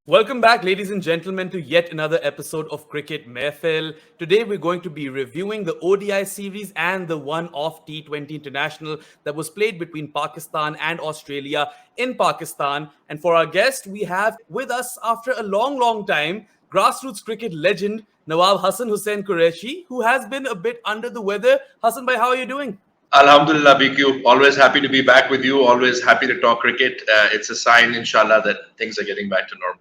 Welcome back, ladies and gentlemen, to yet another episode of Cricket Mehfil. Today, we're going to be reviewing the ODI series and the one-off T20 international that was played between Pakistan and Australia in Pakistan. And for our guest, we have with us, after a long time, grassroots cricket legend Nawab Hassan Hussain Qureshi, who has been a bit under the weather. Hassan bhai, how are you doing? Alhamdulillah, BQ. Always happy to be back with you. Always happy to talk cricket. It's a sign, inshallah, that things are getting back to normal.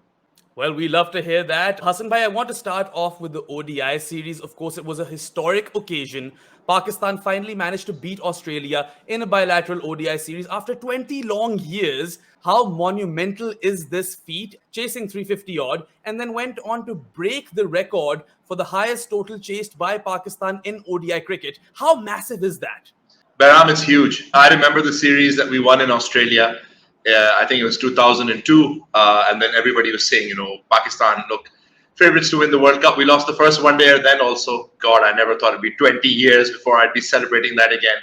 Well, we love to hear that. Hassan bhai, I want to start off with the ODI series. Of course, it was a historic occasion. Pakistan finally managed to beat Australia in a bilateral ODI series after 20 long years. How monumental is this feat, chasing 350 odd, and then went on to break the record for the highest total chased by Pakistan in ODI cricket? How massive is that? Bahram, it's huge. I remember the series that we won in Australia. I think it was 2002. And then everybody was saying, Pakistan, look, favorites to win the World Cup. We lost the first one day then also. God, I never thought it'd be 20 years before I'd be celebrating that again.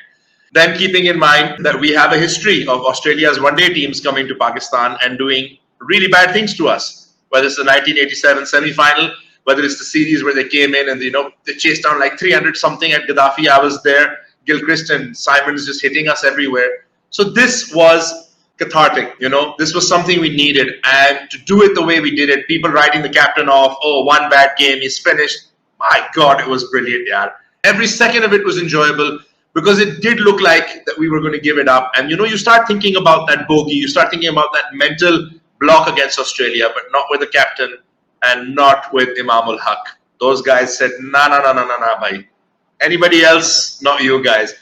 Then keeping in mind that we have a history of Australia's one-day teams coming to Pakistan and doing really bad things to us. Whether it's the 1987 semi-final, whether it's the series where they came in and, they chased down like 300 something at Gaddafi. I was there. Gilchrist and Simons just hitting us everywhere. So this was cathartic, this was something we needed, and to do it the way we did it, people writing the captain off, one bad game, he's finished. My God, it was brilliant, yeah. Every second of it was enjoyable because it did look like that we were going to give it up. And you start thinking about that bogey, you start thinking about that mental block against Australia, but not with the captain and not with Imam ul Haq. Those guys said, nah, bhai. Anybody else, not you guys.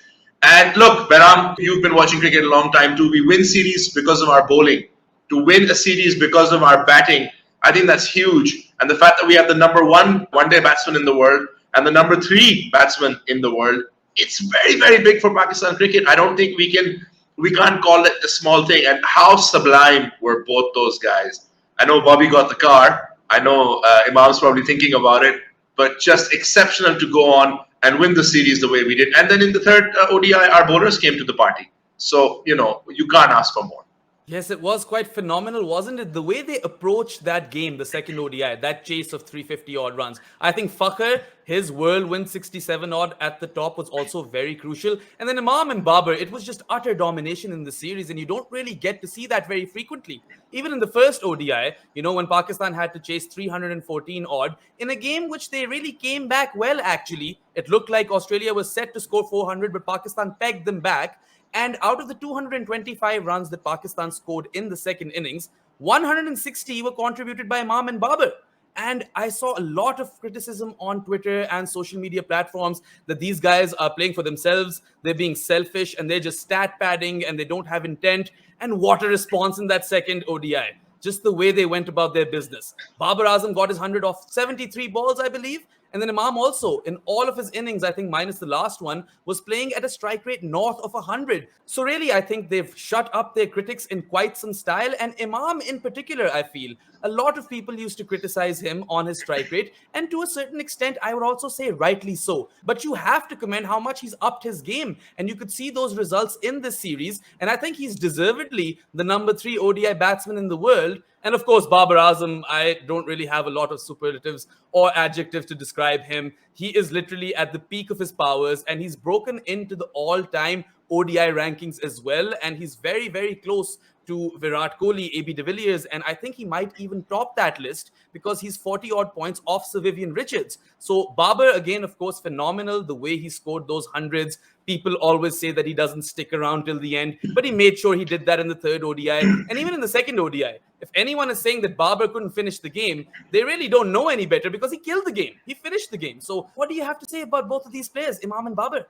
And look, Bahram, you've been watching cricket a long time too. We win series because of our bowling. To win a series because of our batting, I think that's huge. And the fact that we have the number one-day batsman in the world and the number 3 batsman in the world, it's very big for Pakistan cricket. I don't think we can't call it a small thing. And how sublime were both those guys. I know Bobby got the car. I know Imam's probably thinking about it. But just exceptional to go on and win the series the way we did. And then in the third ODI, our bowlers came to the party. So, you can't ask for more. Yes, it was quite phenomenal, wasn't it? The way they approached that game, the second ODI, that chase of 350 odd runs. I think Fakhr, his whirlwind 67 odd at the top was also very crucial. And then Imam and Babar, it was just utter domination in the series, and you don't really get to see that very frequently. Even in the first ODI, when Pakistan had to chase 314 odd in a game which they really came back well, actually. It looked like Australia was set to score 400, but Pakistan pegged them back. And out of the 225 runs that Pakistan scored in the second innings, 160 were contributed by Imam and Babar. And I saw a lot of criticism on Twitter and social media platforms that these guys are playing for themselves, they're being selfish, and they're just stat padding and they don't have intent. And what a response in that second ODI. Just the way they went about their business. Babar Azam got his 100 off 73 balls, I believe. And then Imam also, in all of his innings, I think minus the last one, was playing at a strike rate north of 100. So really, I think they've shut up their critics in quite some style. And Imam in particular, I feel, a lot of people used to criticize him on his strike rate. And to a certain extent, I would also say rightly so. But you have to commend how much he's upped his game. And you could see those results in this series. And I think he's deservedly the number 3 ODI batsman in the world. And of course, Babar Azam, I don't really have a lot of superlatives or adjectives to describe him. He is literally at the peak of his powers, and he's broken into the all-time ODI rankings as well. And he's very close to Virat Kohli, AB de Villiers, and I think he might even top that list because he's 40-odd points off Sir Vivian Richards. So Babar, again, of course, phenomenal, the way he scored those hundreds. People always say that he doesn't stick around till the end, but he made sure he did that in the third ODI and even in the second ODI. If anyone is saying that Babar couldn't finish the game, they really don't know any better because he killed the game. He finished the game. So what do you have to say about both of these players, Imam and Babar?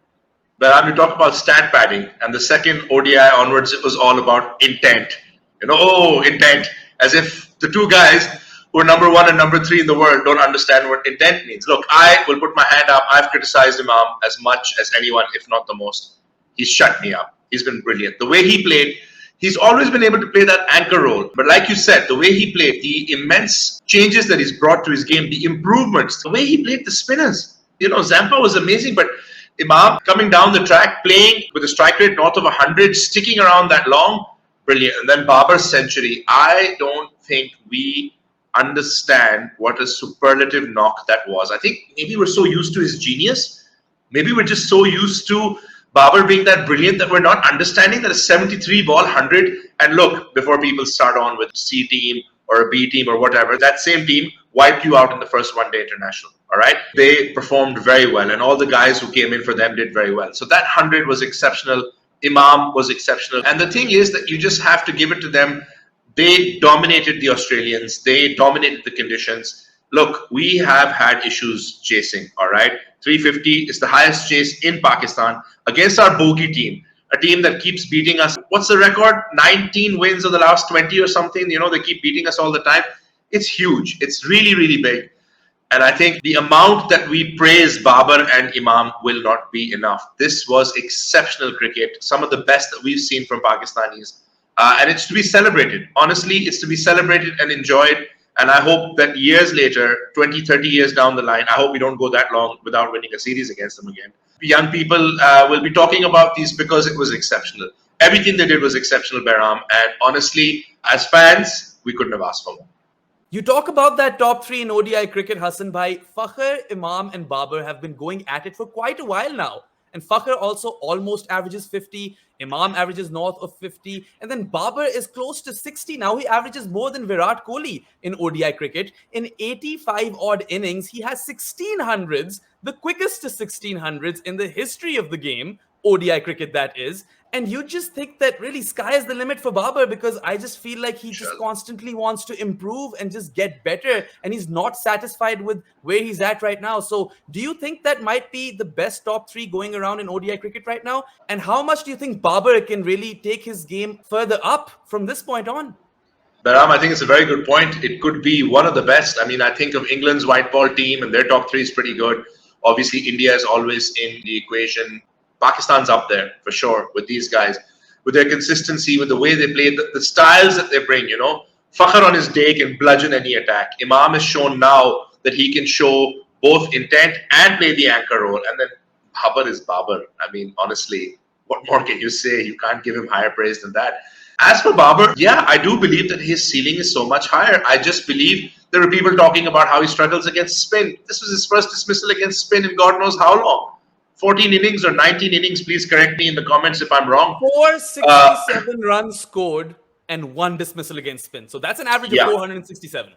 But when we talk about stat padding and the second ODI onwards, it was all about intent. Intent. As if the two guys who are number 1 and number 3 in the world don't understand what intent means. Look, I will put my hand up. I've criticized Imam as much as anyone, if not the most. He's shut me up. He's been brilliant. The way he played, he's always been able to play that anchor role. But like you said, the way he played, the immense changes that he's brought to his game, the improvements, the way he played the spinners. Zampa was amazing, but Imam coming down the track, playing with a strike rate north of 100, sticking around that long, brilliant. And then Babar's century. I don't think we understand what a superlative knock that was. I think maybe we're so used to his genius. Maybe we're just so used to Babar being that brilliant that we're not understanding that a 73 ball 100. And look, before people start on with C team or a B team or whatever, that same team wiped you out in the first one day international. All right. They performed very well, and all the guys who came in for them did very well. So that 100 was exceptional. Imam was exceptional. And the thing is that you just have to give it to them. They dominated the Australians. They dominated the conditions. Look, we have had issues chasing, all right? 350 is the highest chase in Pakistan against our bogey team, a team that keeps beating us. What's the record? 19 wins of the last 20 or something. You know, they keep beating us all the time. It's huge. It's really, really big. And I think the amount that we praise Babar and Imam will not be enough. This was exceptional cricket, some of the best that we've seen from Pakistanis. And it's to be celebrated. Honestly, it's to be celebrated and enjoyed. And I hope that years later, 20, 30 years down the line, I hope we don't go that long without winning a series against them again. Young people will be talking about these because it was exceptional. Everything they did was exceptional, Bahram. And honestly, as fans, we couldn't have asked for more. You talk about that top three in ODI cricket, Hassan Bhai. Fakhr, Imam and Babar have been going at it for quite a while now. And Fakhr also almost averages 50. Imam averages north of 50. And then Babar is close to 60 now. He averages more than Virat Kohli in ODI cricket. In 85 odd innings, he has 1600s, the quickest to 1600s in the history of the game. ODI cricket, that is. And you just think that really sky is the limit for Babar, because I just feel like he just constantly wants to improve and just get better, and he's not satisfied with where he's at right now. So do you think that might be the best top three going around in ODI cricket right now? And how much do you think Babar can really take his game further up from this point on? Bahram, I think it's a very good point. It could be one of the best. I mean, I think of England's white ball team, and their top three is pretty good. Obviously, India is always in the equation. Pakistan's up there for sure with these guys, with their consistency, with the way they play, the styles that they bring, you know. Fakhr on his day can bludgeon any attack. Imam has shown now that he can show both intent and play the anchor role. And then Babar is Babar. I mean, honestly, what more can you say? You can't give him higher praise than that. As for Babar, yeah, I do believe that his ceiling is so much higher. I just believe there are people talking about how he struggles against spin. This was his first dismissal against spin in God knows how long. 14 innings or 19 innings, please correct me in the comments if I'm wrong. 467 runs scored and one dismissal against spin. So that's an average of 467.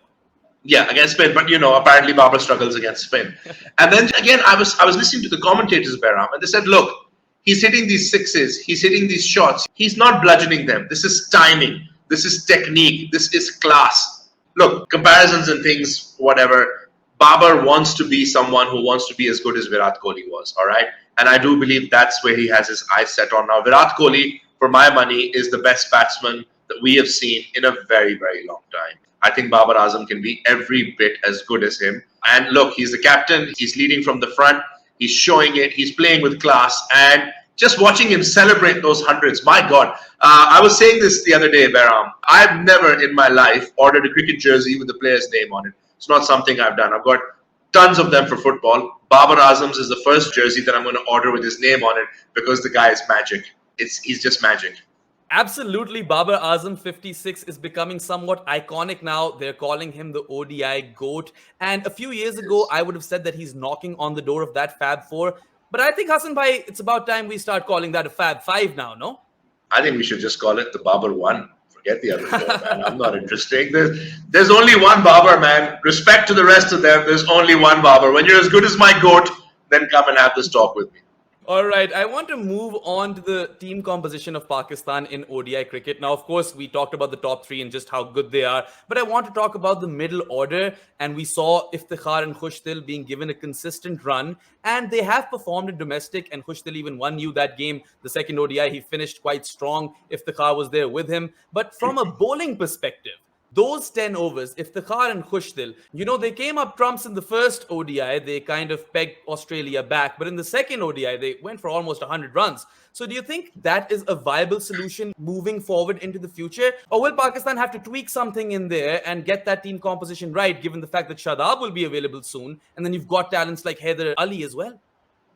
Yeah, against spin. But, you know, apparently Babar struggles against spin. And then, again, I was listening to the commentators, Bahram, and they said, look, he's hitting these sixes. He's hitting these shots. He's not bludgeoning them. This is timing. This is technique. This is class. Look, comparisons and things, whatever. Babar wants to be someone who wants to be as good as Virat Kohli was, all right? And I do believe that's where he has his eyes set on now. Virat Kohli, for my money, is the best batsman that we have seen in a very, very long time. I think Babar Azam can be every bit as good as him. And look, he's the captain. He's leading from the front. He's showing it. He's playing with class. And just watching him celebrate those hundreds, my God. I was saying this the other day, Bahram. I've never in my life ordered a cricket jersey with the player's name on it. It's not something I've done. I've got tons of them for football. Babar Azam's is the first jersey that I'm going to order with his name on it because the guy is magic. He's just magic. Absolutely. Babar Azam 56 is becoming somewhat iconic now. They're calling him the ODI GOAT. And a few years ago, I would have said that he's knocking on the door of that Fab 4. But I think, Hassan Bhai, it's about time we start calling that a Fab 5 now, no? I think we should just call it the Babar 1. Forget the other four, man. I'm not interested. There's only one Babar, man. Respect to the rest of them. There's only one Babar. When you're as good as my GOAT, then come and have this talk with me. All right, I want to move on to the team composition of Pakistan in ODI cricket. Now, of course, we talked about the top three and just how good they are, but I want to talk about the middle order. And we saw Iftikhar and Khushdil being given a consistent run, and they have performed in domestic, and Khushdil even won you that game. The second ODI, he finished quite strong. Iftikhar was there with him. But from a bowling perspective, those 10 overs, Iftikhar and Khushdil, you know, they came up trumps in the first ODI. They kind of pegged Australia back. But in the second ODI, they went for almost 100 runs. So do you think that is a viable solution moving forward into the future? Or will Pakistan have to tweak something in there and get that team composition right, given the fact that Shadab will be available soon? And then you've got talents like Haider Ali as well.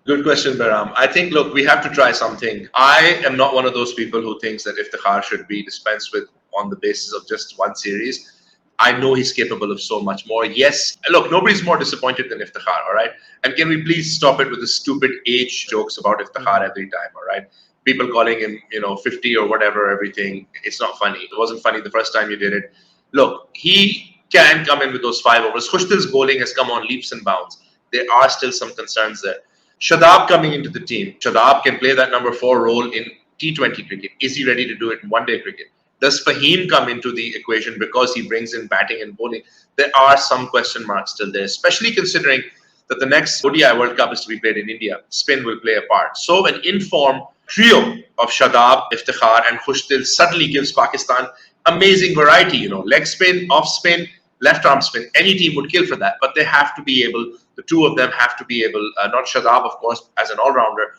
Good question, Bahram. I think, look, we have to try something. I am not one of those people who thinks that Iftikhar should be dispensed with on the basis of just one series. I know he's capable of so much more. Yes, look, nobody's more disappointed than Iftikhar, all right? And can we please stop it with the stupid age jokes about Iftikhar every time, all right? People calling him, 50 or whatever, everything. It's not funny. It wasn't funny the first time you did it. Look, he can come in with those 5 overs. Khushtil's bowling has come on leaps and bounds. There are still some concerns there. Shadab coming into the team. Shadab can play that number 4 role in T20 cricket. Is he ready to do it in one-day cricket? Does Fahim come into the equation because he brings in batting and bowling? There are some question marks still there, especially considering that the next ODI World Cup is to be played in India. Spin will play a part. So an informed trio of Shadab, Iftikhar and Khushtil suddenly gives Pakistan amazing variety. Leg spin, off spin, left arm spin. Any team would kill for that, but they have to be able, the two of them have to be able, not Shadab, of course, as an all-rounder.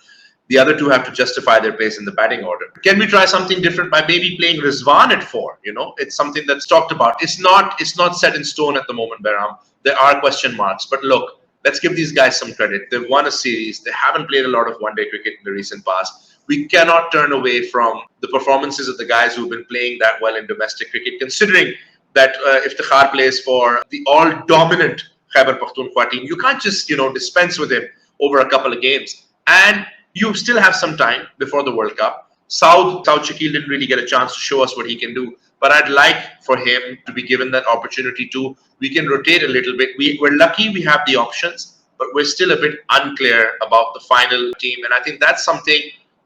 The other two have to justify their place in the batting order. Can we try something different by maybe playing Rizwan at 4? It's something that's talked about. It's not set in stone at the moment, Behram. There are question marks. But look, let's give these guys some credit. They've won a series. They haven't played a lot of one-day cricket in the recent past. We cannot turn away from the performances of the guys who've been playing that well in domestic cricket, considering that Iftikhar plays for the all-dominant Khyber Pakhtunkhwa team. You can't just, dispense with him over a couple of games. And you still have some time before the World Cup. Saud Shakil didn't really get a chance to show us what he can do, but I'd like for him to be given that opportunity too. We can rotate a little bit. We're lucky we have the options, but we're still a bit unclear about the final team. And I think that's something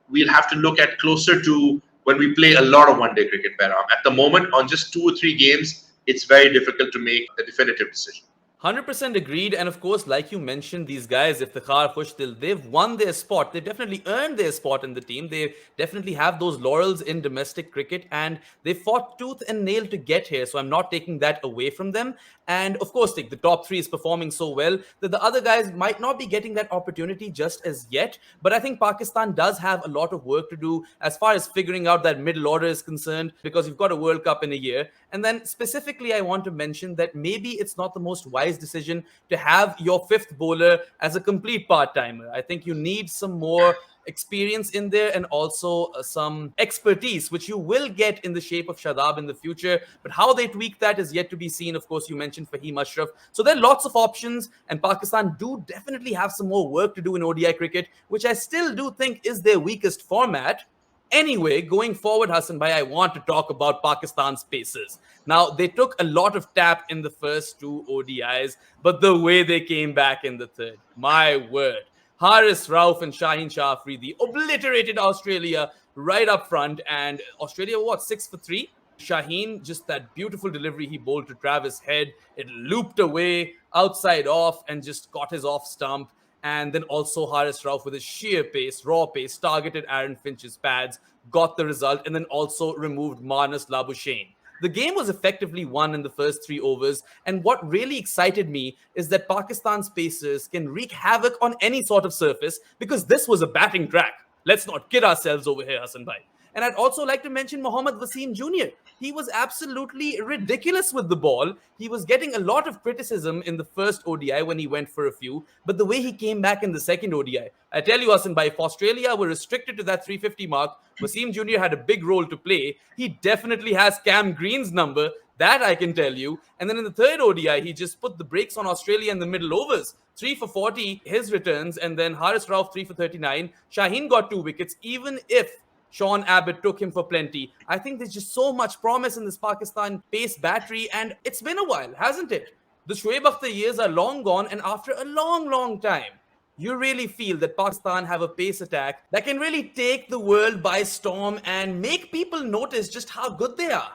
we'll have to look at closer to when we play a lot of one-day cricket, Behram. At the moment, on just 2 or 3 games, it's very difficult to make a definitive decision. 100% agreed. And of course, like you mentioned, these guys, Iftikhar, Khushtil, they've won their spot. They've definitely earned their spot in the team. They definitely have those laurels in domestic cricket, and they fought tooth and nail to get here. So I'm not taking that away from them. And of course, the top 3 is performing so well that the other guys might not be getting that opportunity just as yet. But I think Pakistan does have a lot of work to do as far as figuring out that middle order is concerned, because you've got a World Cup in a year. And then specifically, I want to mention that maybe it's not the most wise decision to have your 5th bowler as a complete part-timer. I think you need some more experience in there and also some expertise, which you will get in the shape of Shadab in the future. But how they tweak that is yet to be seen. Of course, you mentioned Fahim Ashraf. So there are lots of options, and Pakistan do definitely have some more work to do in ODI cricket, which I still do think is their weakest format. Anyway, going forward, Hassan Bhai, I want to talk about Pakistan's paces. Now, they took a lot of tap in the first 2 ODIs, but the way they came back in the third, my word. Haris Rauf and Shaheen Shah Afridi obliterated Australia right up front, and Australia, 6 for 3? Shaheen, just that beautiful delivery he bowled to Travis Head. It looped away, outside off, and just got his off stump. And then also Haris Rauf with his sheer pace, raw pace, targeted Aaron Finch's pads, got the result, and then also removed Marnus Labuschagne. The game was effectively won in the first 3 overs, and what really excited me is that Pakistan's pacers can wreak havoc on any sort of surface, because this was a batting track. Let's not kid ourselves over here, Hassan Bhai. And I'd also like to mention Mohammad Wasim Jr. He was absolutely ridiculous with the ball. He was getting a lot of criticism in the first ODI when he went for a few, but the way he came back in the second ODI, I tell you, Hassan Bhai, if Australia were restricted to that 350 mark, Wasim Jr. had a big role to play. He definitely has Cam Green's number, that I can tell you. And then in the third ODI, he just put the brakes on Australia in the middle overs. 3 for 40, his returns, and then Haris Rauf 3 for 39. Shaheen got 2 wickets, even if Sean Abbott took him for plenty. I think there's just so much promise in this Pakistan pace battery, and it's been a while, hasn't it? The Shoaib Akhtar years are long gone, and after a long, long time, you really feel that Pakistan have a pace attack that can really take the world by storm and make people notice just how good they are.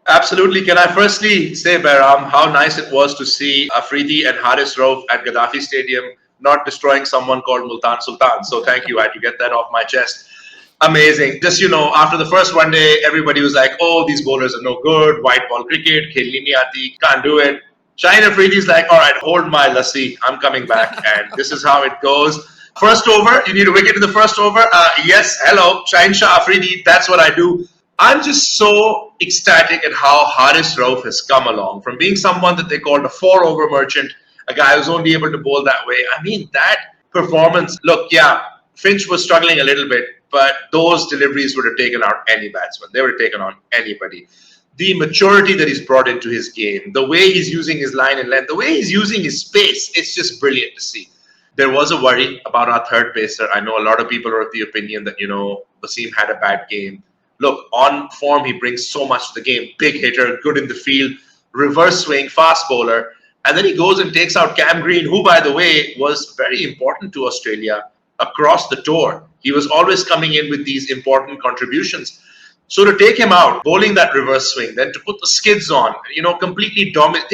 Absolutely. Can I firstly say, Behram, how nice it was to see Afridi and Haris Rauf at Gaddafi Stadium not destroying someone called Multan Sultan. So thank you. I had to get that off my chest. Amazing. Just, after the first one day, everybody was like, oh, these bowlers are no good. White ball cricket, khelni nahi aati, can't do it. Shaheen Afridi's like, all right, hold my lassi. I'm coming back. And this is how it goes. First over, you need a wicket in the first over. Yes, hello, Shaheen Shah Afridi. That's what I do. I'm just so ecstatic at how Haris Rauf has come along from being someone that they called a 4-over merchant, a guy who's only able to bowl that way. I mean, that performance, look, yeah, Finch was struggling a little bit, but those deliveries would have taken out any batsman. They would have taken on anybody. the maturity that he's brought into his game, the way he's using his line and length, the way he's using his space, it's just brilliant to see. There was a worry about our third pacer. I know a lot of people are of the opinion that, Wasim had a bad game. Look, on form, he brings so much to the game. Big hitter, good in the field, reverse swing, fast bowler. And then he goes and takes out Cam Green, who, by the way, was very important to Australia across the tour. He was always coming in with these important contributions. So to take him out, bowling that reverse swing, then to put the skids on, completely dominant.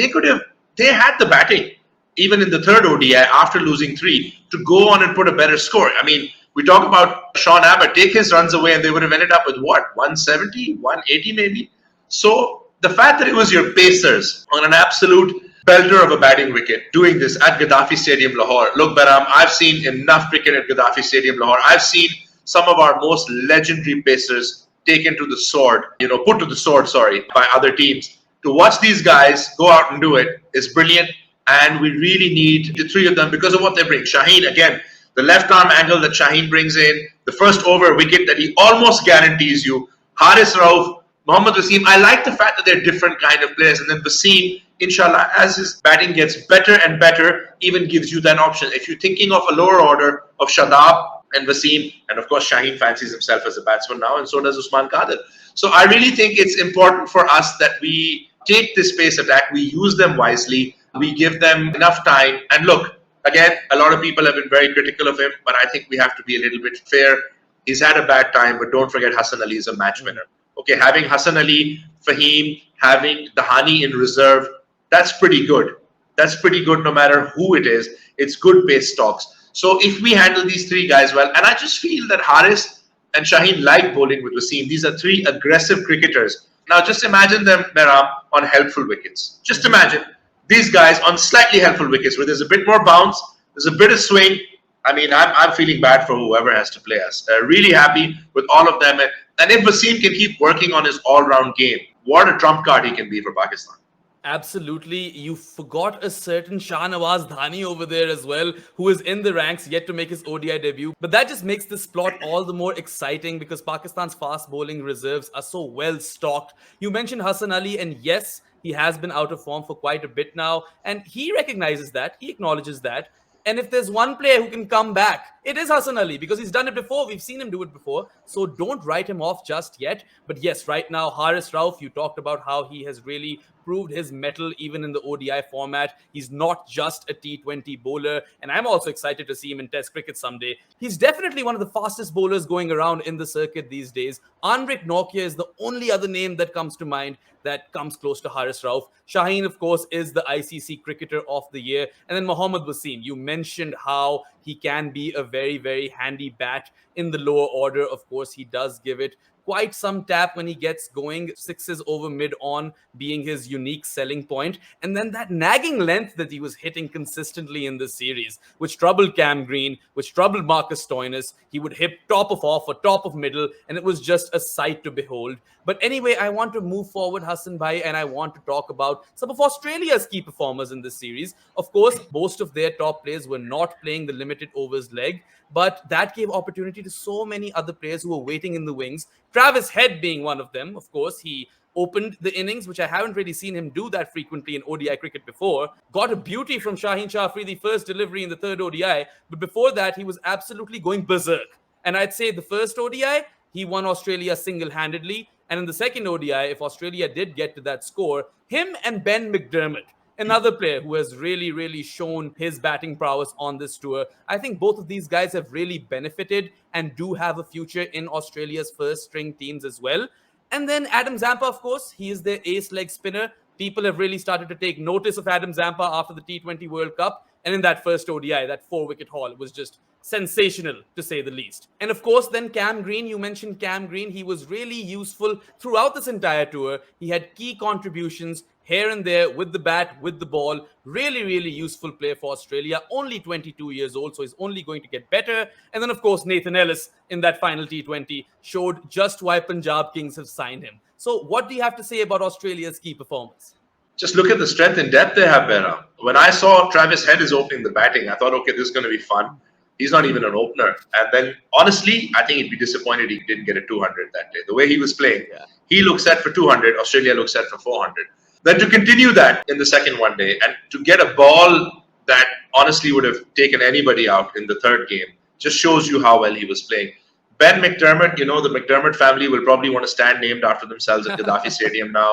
They had the batting, even in the third ODI after losing 3, to go on and put a better score. I mean, we talk about Sean Abbott, take his runs away and they would have ended up with what, 170, 180 maybe? So the fact that it was your pacers on an absolute belter of a batting wicket doing this at Gaddafi Stadium, Lahore. Look, Baram, I've seen enough cricket at Gaddafi Stadium, Lahore. I've seen some of our most legendary pacers taken to the sword, put to the sword, by other teams. To watch these guys go out and do it is brilliant. And we really need the 3 of them because of what they bring. Shaheen, again, the left arm angle that Shaheen brings in, the first over wicket that he almost guarantees you. Haris Rauf, Mohammad Wasim. I like the fact that they're different kind of players. And then Wasim, inshallah, as his batting gets better and better, even gives you that option. If you're thinking of a lower order of Shadab and Wasim, and of course Shaheen fancies himself as a batsman now, and so does Usman Qadir. So I really think it's important for us that we take this pace attack, we use them wisely, we give them enough time. And look, again, a lot of people have been very critical of him, but I think we have to be a little bit fair. He's had a bad time, but don't forget Hassan Ali is a match winner. Okay, having Hassan Ali, Fahim, having Dahani in reserve, that's pretty good. That's pretty good no matter who it is. It's good pace stocks. So if we handle these 3 guys well, and I just feel that Haris and Shaheen like bowling with Wasim. These are 3 aggressive cricketers. Now just imagine them, Meram, on helpful wickets. Just imagine these guys on slightly helpful wickets where there's a bit more bounce, there's a bit of swing. I mean, I'm feeling bad for whoever has to play us. Really happy with all of them. And if Wasim can keep working on his all-round game, what a trump card he can be for Pakistan. Absolutely. You forgot a certain Shahnawaz Dhani over there as well, who is in the ranks yet to make his ODI debut. But that just makes this plot all the more exciting because Pakistan's fast bowling reserves are so well stocked. You mentioned Hassan Ali, and yes, he has been out of form for quite a bit now, and he recognizes that, he acknowledges that. And if there's one player who can come back, it is Hassan Ali because he's done it before. We've seen him do it before. So don't write him off just yet. But yes, right now, Haris Rauf, you talked about how he has really proved his mettle even in the ODI format. He's not just a T20 bowler. And I'm also excited to see him in Test cricket someday. He's definitely one of the fastest bowlers going around in the circuit these days. Anrik Nokia is the only other name that comes to mind that comes close to Haris Rauf. Shaheen, of course, is the ICC Cricketer of the Year. And then Mohammad Wasim, you mentioned how he can be a very, very handy bat in the lower order. Of course, he does give it quite some tap when he gets going, 6s over mid-on being his unique selling point. And then that nagging length that he was hitting consistently in this series, which troubled Cam Green, which troubled Marcus Stoinis. He would hit top of off or top of middle, and it was just a sight to behold. But anyway, I want to move forward, Hassan Bhai, and I want to talk about some of Australia's key performers in this series. Of course, most of their top players were not playing the limited overs leg, but that gave opportunity to so many other players who were waiting in the wings. Travis Head being one of them. Of course, he opened the innings, which I haven't really seen him do that frequently in ODI cricket before. Got a beauty from Shaheen Shah Afridi, first delivery in the third ODI. But before that, he was absolutely going berserk. And I'd say the first ODI, he won Australia single-handedly. And in the second ODI, if Australia did get to that score, him and Ben McDermott, another player who has really, really shown his batting prowess on this tour. I think both of these guys have really benefited and do have a future in Australia's first string teams as well. And then Adam Zampa, of course, he is their ace leg spinner. People have really started to take notice of Adam Zampa after the T20 World Cup. And in that first ODI, that 4-wicket haul, it was just sensational, to say the least. And of course, then Cam Green, you mentioned Cam Green. He was really useful throughout this entire tour. He had key contributions here and there with the bat, with the ball. Really, really useful player for Australia. Only 22 years old, so he's only going to get better. And then, of course, Nathan Ellis in that final T20 showed just why Punjab Kings have signed him. So what do you have to say about Australia's key performance? Just look at the strength and depth they have, Bera. When I saw Travis Head is opening the batting, I thought, okay, this is going to be fun. He's not even an opener. And then, honestly, I think he'd be disappointed he didn't get a 200 that day. The way he was playing, Yeah. he looks set for 200, Australia looks set for 400. Then to continue that in the second one day and to get a ball that honestly would have taken anybody out in the third game just shows you how well he was playing. Ben McDermott, the McDermott family will probably want to stand named after themselves at Gaddafi Stadium now.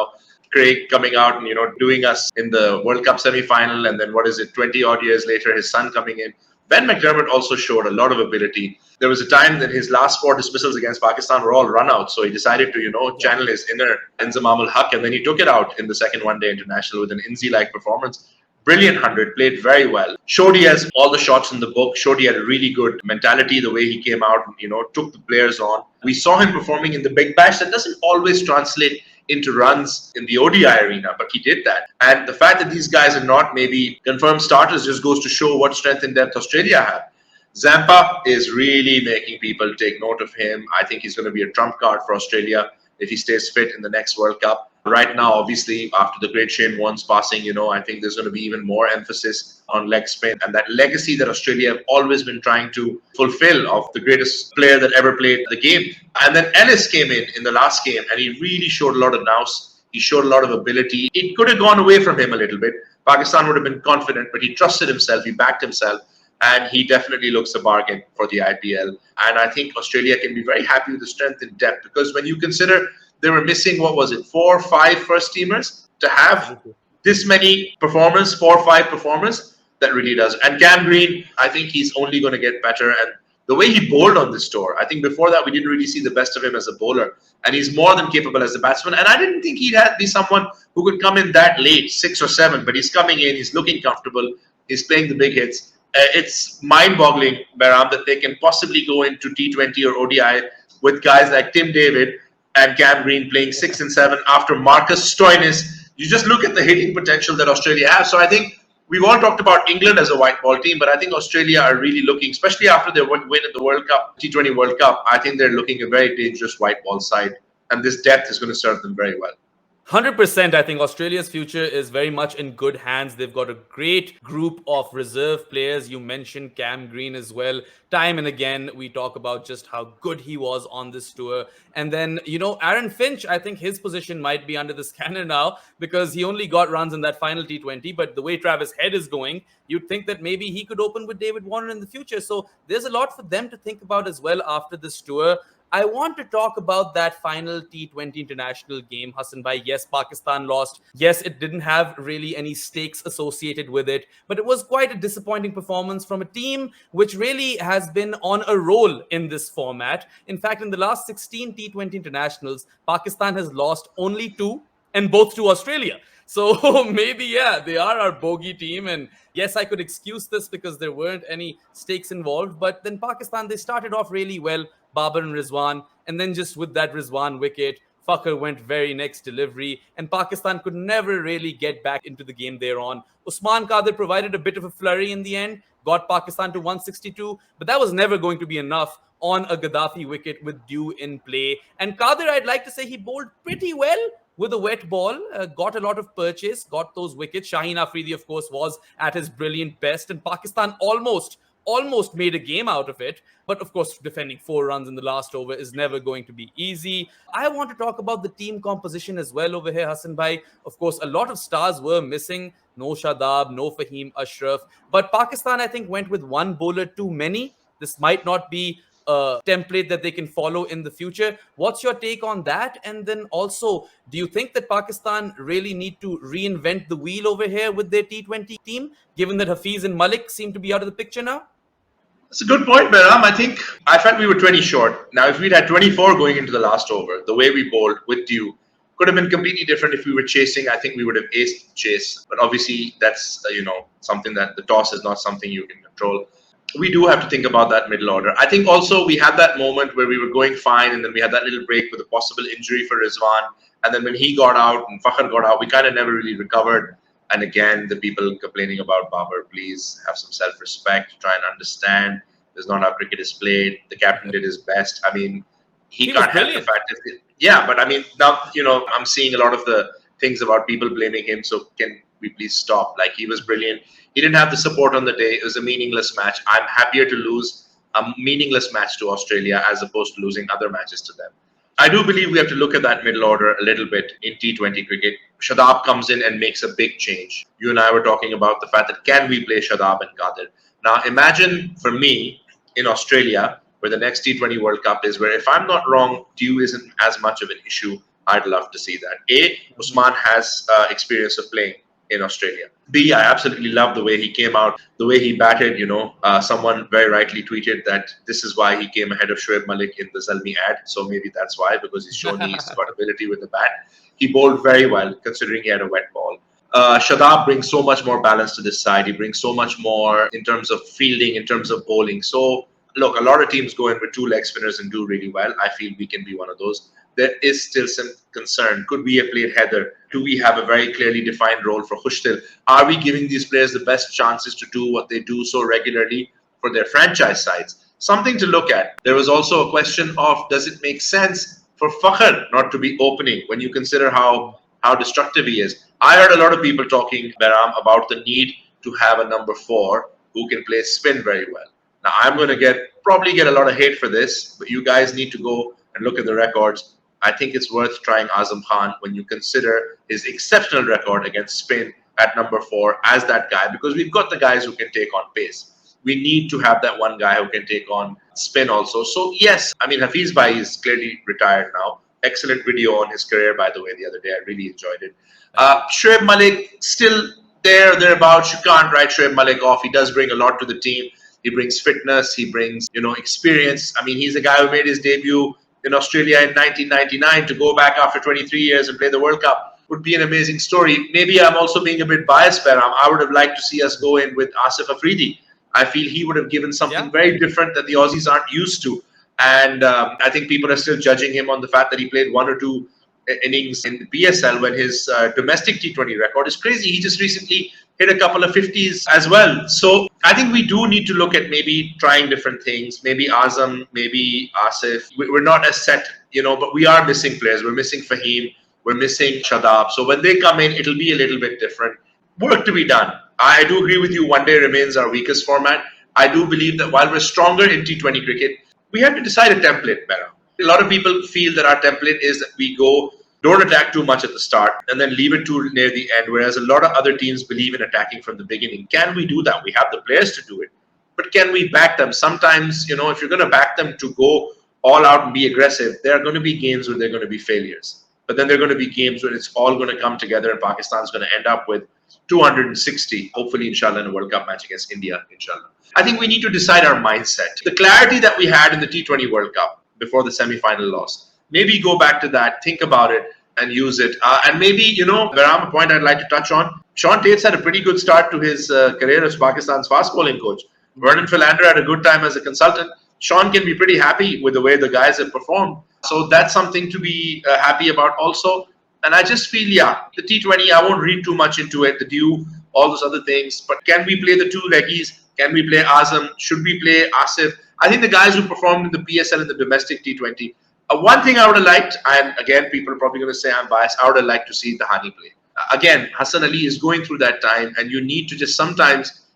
Craig coming out and doing us in the World Cup semi-final, and then 20 odd years later, his son coming in. Ben McDermott also showed a lot of ability. There was a time that his last 4 dismissals against Pakistan were all run-outs, so he decided to channel his inner Inzamam ul-Haq, and then he took it out in the second one-day international with an Inzi-like performance. Brilliant 100, played very well. Showed he has all the shots in the book. Showed he had a really good mentality, the way he came out and, took the players on. We saw him performing in the Big Bash. That doesn't always translate into runs in the ODI arena, but he did that. And the fact that these guys are not maybe confirmed starters just goes to show what strength and depth Australia have. Zampa is really making people take note of him. I think he's going to be a trump card for Australia if he stays fit in the next World Cup. Right now, obviously, after the great Shane Warne's passing, I think there's going to be even more emphasis on leg spin and that legacy that Australia have always been trying to fulfill of the greatest player that ever played the game. And then Ellis came in the last game and he really showed a lot of nous. He showed a lot of ability. It could have gone away from him a little bit. Pakistan would have been confident, but he trusted himself. He backed himself. And he definitely looks a bargain for the IPL. And I think Australia can be very happy with the strength and depth because when you consider they were missing, 4 or 5 first teamers, to have this many performers, 4 or 5 performers, that really does. And Cam Green, I think he's only going to get better. And the way he bowled on this tour, I think before that we didn't really see the best of him as a bowler. And he's more than capable as a batsman. And I didn't think he'd be someone who could come in that late, 6 or 7. But he's coming in, he's looking comfortable, he's playing the big hits. It's mind-boggling, Bahram, that they can possibly go into T20 or ODI with guys like Tim David and Cam Green playing 6 and 7 after Marcus Stoinis. You just look at the hitting potential that Australia has. So I think we've all talked about England as a white ball team, but I think Australia are really looking, especially after their win at the World Cup, T20 World Cup, I think they're looking a very dangerous white ball side. And this depth is going to serve them very well. 100%. I think Australia's future is very much in good hands. They've got a great group of reserve players. You mentioned Cam Green as well. Time and again, we talk about just how good he was on this tour. And then, Aaron Finch, I think his position might be under the scanner now because he only got runs in that final T20. But the way Travis Head is going, you'd think that maybe he could open with David Warner in the future. So there's a lot for them to think about as well after this tour. I want to talk about that final T20 international game, Hassan Bhai. Yes, Pakistan lost. Yes, it didn't have really any stakes associated with it, but it was quite a disappointing performance from a team which really has been on a roll in this format. In fact, in the last 16 T20 internationals, Pakistan has lost only 2, and both to Australia. So maybe, yeah, they are our bogey team. And yes, I could excuse this because there weren't any stakes involved. But then Pakistan, they started off really well. Babar and Rizwan, and then just with that Rizwan wicket, Fakhr went very next delivery, and Pakistan could never really get back into the game they're on. Usman Qadir provided a bit of a flurry in the end, got Pakistan to 162, but that was never going to be enough on a Gaddafi wicket with dew in play. And Qadir, I'd like to say he bowled pretty well with a wet ball, got a lot of purchase, got those wickets. Shaheen Afridi, of course, was at his brilliant best, and Pakistan almost made a game out of it. But of course, defending 4 runs in the last over is never going to be easy. I want to talk about the team composition as well over here, Hassan Bhai. Of course, a lot of stars were missing. No Shadab, no Fahim Ashraf. But Pakistan, I think, went with 1 bowler too many. This might not be a template that they can follow in the future. What's your take on that? And then also, do you think that Pakistan really need to reinvent the wheel over here with their T20 team, given that Hafiz and Malik seem to be out of the picture now? That's a good point, Bahram. I felt we were 20 short. Now, if we'd had 24 going into the last over, the way we bowled with dew could have been completely different. If we were chasing, I think we would have aced the chase. But obviously, that's something that the toss is not something you can control. We do have to think about that middle order. I think also we had that moment where we were going fine, and then we had that little break with a possible injury for Rizwan. And then when he got out and Fakhr got out, we kind of never really recovered. And again, the people complaining about Babar, please have some self-respect, try and understand. There's not how cricket is played. The captain did his best. I mean, he can't help the fact that, yeah, but I mean, now, I'm seeing a lot of the things about people blaming him. So can we please stop? Like, he was brilliant. He didn't have the support on the day. It was a meaningless match. I'm happier to lose a meaningless match to Australia as opposed to losing other matches to them. I do believe we have to look at that middle order a little bit in T20 cricket. Shadab comes in and makes a big change. You and I were talking about the fact that can we play Shadab and Qadir? Now imagine for me in Australia, where the next T20 World Cup is, where if I'm not wrong, Dew isn't as much of an issue. I'd love to see that. A, Usman has experience of playing in Australia. B, I absolutely love the way he came out, the way he batted. Someone very rightly tweeted that this is why he came ahead of Shoaib Malik in the Zalmi ad. So maybe that's why, because he's shown he's got ability with the bat. He bowled very well, considering he had a wet ball. Shadab brings so much more balance to this side. He brings so much more in terms of fielding, in terms of bowling. So, look, a lot of teams go in with two leg spinners and do really well. I feel we can be one of those. There is still some concern. Could we have played Heather? Do we have a very clearly defined role for Khushtil? Are we giving these players the best chances to do what they do so regularly for their franchise sides? Something to look at. There was also a question of, does it make sense for Fakhr not to be opening when you consider how destructive he is? I heard a lot of people talking, Baram, about the need to have a number 4 who can play spin very well. Now, I'm going to probably get a lot of hate for this, but you guys need to go and look at the records. I think it's worth trying Azam Khan when you consider his exceptional record against spin at number 4 as that guy, because we've got the guys who can take on pace. We need to have that one guy who can take on spin also. So, yes, I mean, Hafiz Bhai is clearly retired now. Excellent video on his career, by the way, the other day. I really enjoyed it. Shoaib Malik, still thereabouts. You can't write Shoaib Malik off. He does bring a lot to the team. He brings fitness. He brings, experience. I mean, he's a guy who made his debut in Australia in 1999. To go back after 23 years and play the World Cup would be an amazing story. Maybe I'm also being a bit biased, Baram. I would have liked to see us go in with Asif Afridi. I feel he would have given something very different that the Aussies aren't used to. And I think people are still judging him on the fact that he played 1 or 2 innings in the PSL when his domestic T20 record is crazy. He just recently hit a couple of 50s as well. So I think we do need to look at maybe trying different things. Maybe Azam, maybe Asif. We're not as set, but we are missing players. We're missing Fahim. We're missing Shadab. So when they come in, it'll be a little bit different. Work to be done. I do agree with you. One day remains our weakest format. I do believe that while we're stronger in T20 cricket, we have to decide a template better. A lot of people feel that our template is that we don't attack too much at the start and then leave it too near the end, whereas a lot of other teams believe in attacking from the beginning. Can we do that? We have the players to do it. But can we back them? Sometimes, if you're going to back them to go all out and be aggressive, there are going to be games where they're going to be failures. But then there are going to be games where it's all going to come together and Pakistan's going to end up with 260, hopefully, inshallah, in a World Cup match against India, inshallah. I think we need to decide our mindset. The clarity that we had in the T20 World Cup before the semi-final loss, maybe go back to that, think about it, and use it. And maybe, Baram, a point I'd like to touch on. Sean Tate's had a pretty good start to his career as Pakistan's fast bowling coach. Vernon Philander had a good time as a consultant. Sean can be pretty happy with the way the guys have performed. So that's something to be happy about also. And I just feel, the T20, I won't read too much into it, the Dew, all those other things. But can we play the 2 leggies? Can we play Azam? Should we play Asif? I think the guys who performed in the PSL and the domestic T20, one thing I would have liked, and again, people are probably going to say I'm biased, I would have liked to see Dhani play. Again, Hassan Ali is going through that time, and you need to just sometimes,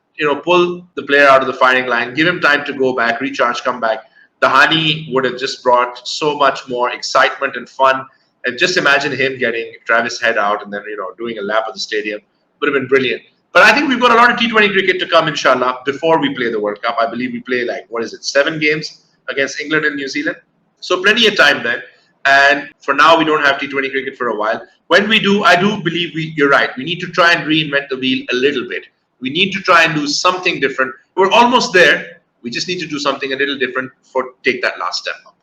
pull the player out of the firing line, give him time to go back, recharge, come back. Dhani would have just brought so much more excitement and fun. And just imagine him getting Travis Head out and then, doing a lap of the stadium. Would have been brilliant. But I think we've got a lot of T20 cricket to come, inshallah, before we play the World Cup. I believe we play 7 games against England and New Zealand. So plenty of time then. And for now, we don't have T20 cricket for a while. When we do, I do believe you're right. We need to try and reinvent the wheel a little bit. We need to try and do something different. We're almost there. We just need to do something a little different take that last step up.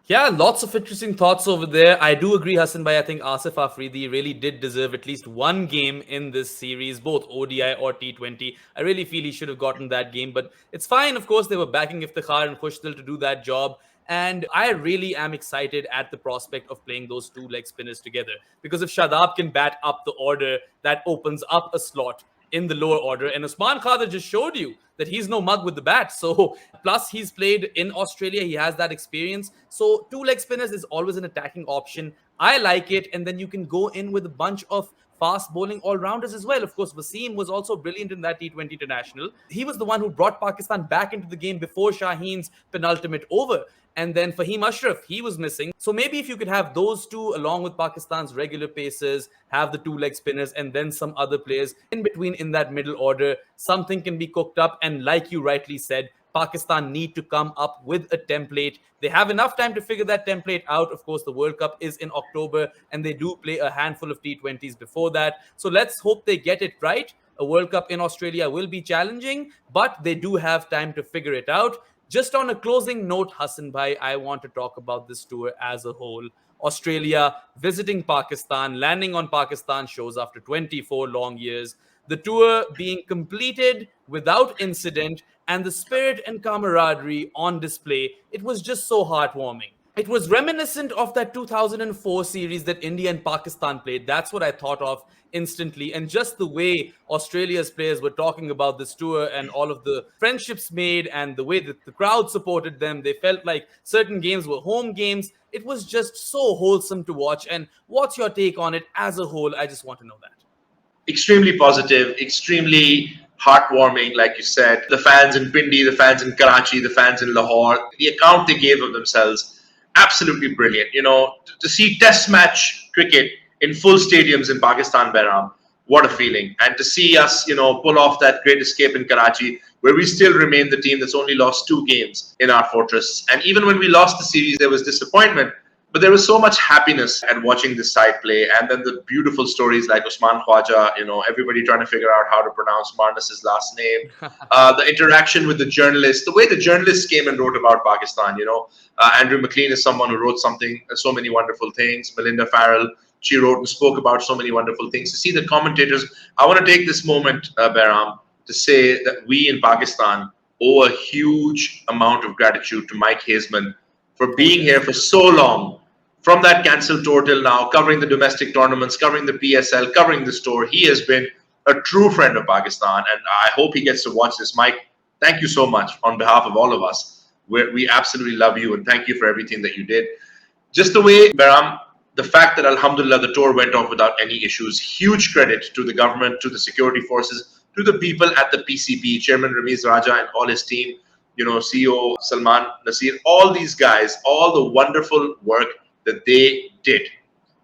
Yeah, lots of interesting thoughts over there. I do agree, Hassan Bhai. I think Asif Afridi really did deserve at least one game in this series, both ODI or T20. I really feel he should have gotten that game, but it's fine. Of course, they were backing Iftikhar and Khushtil to do that job. And I really am excited at the prospect of playing those 2 leg spinners together. Because if Shadab can bat up the order, that opens up a slot in the lower order. And Usman Khader just showed you that he's no mug with the bat. So plus he's played in Australia. He has that experience. So 2 leg spinners is always an attacking option. I like it. And then you can go in with a bunch of fast bowling all-rounders as well. Of course, Wasim was also brilliant in that T20 international. He was the one who brought Pakistan back into the game before Shaheen's penultimate over. And then Fahim Ashraf, he was missing. So maybe if you could have those two along with Pakistan's regular pacers, have the two leg spinners, and then some other players in between in that middle order, something can be cooked up. And like you rightly said, Pakistan need to come up with a template. They have enough time to figure that template out. Of course, the World Cup is in October, and they do play a handful of T20s before that. So let's hope they get it right. A World Cup in Australia will be challenging, but they do have time to figure it out. Just on a closing note, Hassan Bhai, I want to talk about this tour as a whole. Australia visiting Pakistan, landing on Pakistan shores after 24 long years. The tour being completed without incident, and the spirit and camaraderie on display. It was just so heartwarming. It was reminiscent of that 2004 series that India and Pakistan played. That's what I thought of instantly. And just the way Australia's players were talking about this tour and all of the friendships made and the way that the crowd supported them, they felt like certain games were home games. It was just so wholesome to watch. And what's your take on it as a whole? I just want to know that. Extremely positive, extremely heartwarming, like you said. The fans in Pindi, the fans in Karachi, the fans in Lahore, the account they gave of themselves, absolutely brilliant. To see test match cricket in full stadiums in Pakistan, Behram, what a feeling. And to see us, pull off that great escape in Karachi, where we still remain the team that's only lost 2 games in our fortress. And even when we lost the series, there was disappointment. But there was so much happiness at watching this side play. And then the beautiful stories like Usman Khwaja, everybody trying to figure out how to pronounce Marnus's last name. The interaction with the journalists, the way the journalists came and wrote about Pakistan, Andrew McLean is someone who wrote so many wonderful things. Melinda Farrell, she wrote and spoke about so many wonderful things. To see the commentators, I want to take this moment, Behram, to say that we in Pakistan owe a huge amount of gratitude to Mike Haseman for being here for so long. From that cancelled tour till now, covering the domestic tournaments, covering the PSL, covering this tour, he has been a true friend of Pakistan. And I hope he gets to watch this. Mike, thank you so much on behalf of all of us. We absolutely love you and thank you for everything that you did. Just the way, Behram, the fact that Alhamdulillah, the tour went off without any issues, huge credit to the government, to the security forces, to the people at the PCB, Chairman Ramiz Raja and all his team, CEO Salman Nasir, all these guys, all the wonderful work that they did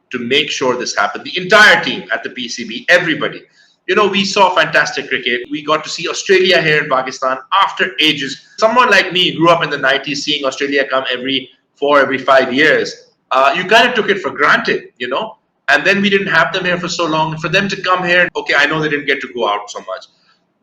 to make sure this happened. The entire team at the PCB, everybody. We saw fantastic cricket. We got to see Australia here in Pakistan after ages. Someone like me grew up in the 90s seeing Australia come every 5 years. You kind of took it for granted, and then we didn't have them here for so long. For them to come here, okay, I know they didn't get to go out so much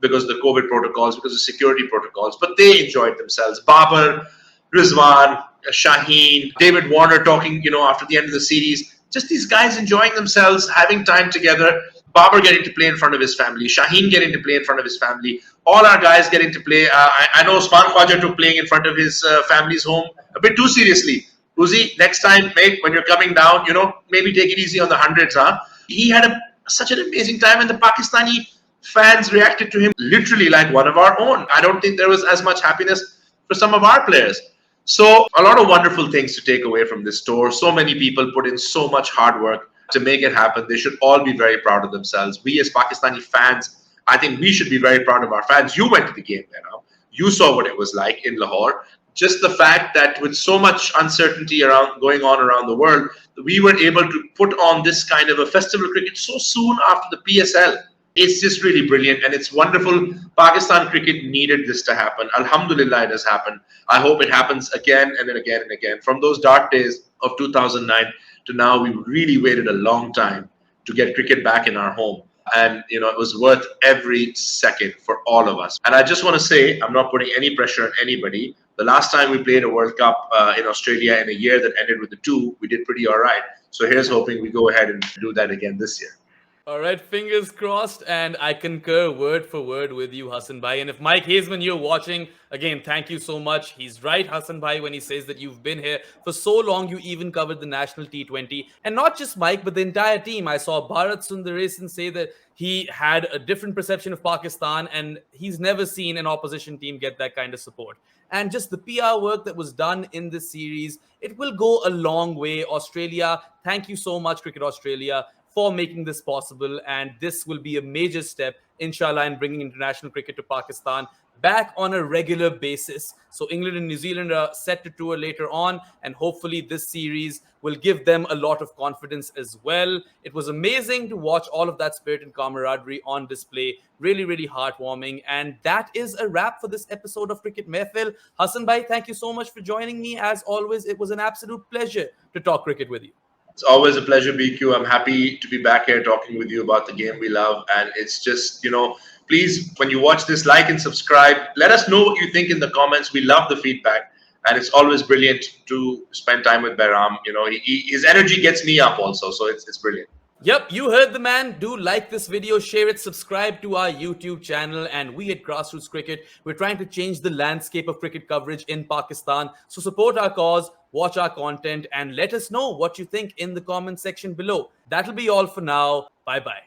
because of the COVID protocols, because of security protocols, but they enjoyed themselves. Babar, Rizwan, Shaheen, David Warner talking, after the end of the series. Just these guys enjoying themselves, having time together. Babar getting to play in front of his family. Shaheen getting to play in front of his family. All our guys getting to play. I know Usman Khwaja took playing in front of his family's home a bit too seriously. Uzi, next time, mate, when you're coming down, maybe take it easy on the hundreds, huh? He had such an amazing time, and the Pakistani fans reacted to him literally like one of our own. I don't think there was as much happiness for some of our players. So a lot of wonderful things to take away from this tour. So many people put in so much hard work to make it happen. They should all be very proud of themselves. We as Pakistani fans, I think we should be very proud of our fans. You went to the game there now. You saw what it was like in Lahore. Just the fact that with so much uncertainty going on around the world, we were able to put on this kind of a festival cricket so soon after the PSL. It's just really brilliant and it's wonderful. Pakistan cricket needed this to happen. Alhamdulillah, it has happened. I hope it happens again and then again and again. From those dark days of 2009 to now, we really waited a long time to get cricket back in our home. And, it was worth every second for all of us. And I just want to say, I'm not putting any pressure on anybody. The last time we played a World Cup in Australia in a year that ended with a 2, we did pretty all right. So here's hoping we go ahead and do that again this year. All right, fingers crossed, and I concur word for word with you, Hassan Bhai. And if Mike Haseman, you're watching, again, thank you so much. He's right, Hassan Bhai, when he says that you've been here for so long, you even covered the national T20. And not just Mike, but the entire team. I saw Bharat Sundaresan say that he had a different perception of Pakistan, and he's never seen an opposition team get that kind of support. And just the PR work that was done in this series, it will go a long way. Australia, thank you so much, Cricket Australia, for making this possible. And this will be a major step, inshallah, in bringing international cricket to Pakistan back on a regular basis. So England and New Zealand are set to tour later on, and hopefully this series will give them a lot of confidence as well. It was amazing to watch all of that spirit and camaraderie on display. Really, really heartwarming. And that is a wrap for this episode of Cricket Mehfil. Hassan Bhai, thank you so much for joining me. As always, it was an absolute pleasure to talk cricket with you. It's always a pleasure, BQ. I'm happy to be back here talking with you about the game we love. And it's just, please, when you watch this, like and subscribe. Let us know what you think in the comments. We love the feedback. And it's always brilliant to spend time with Behram. His energy gets me up also. So it's brilliant. Yep, you heard the man. Do like this video, share it, subscribe to our YouTube channel. And we at Grassroots Cricket, we're trying to change the landscape of cricket coverage in Pakistan. So support our cause, watch our content, and let us know what you think in the comment section below. That'll be all for now. Bye-bye.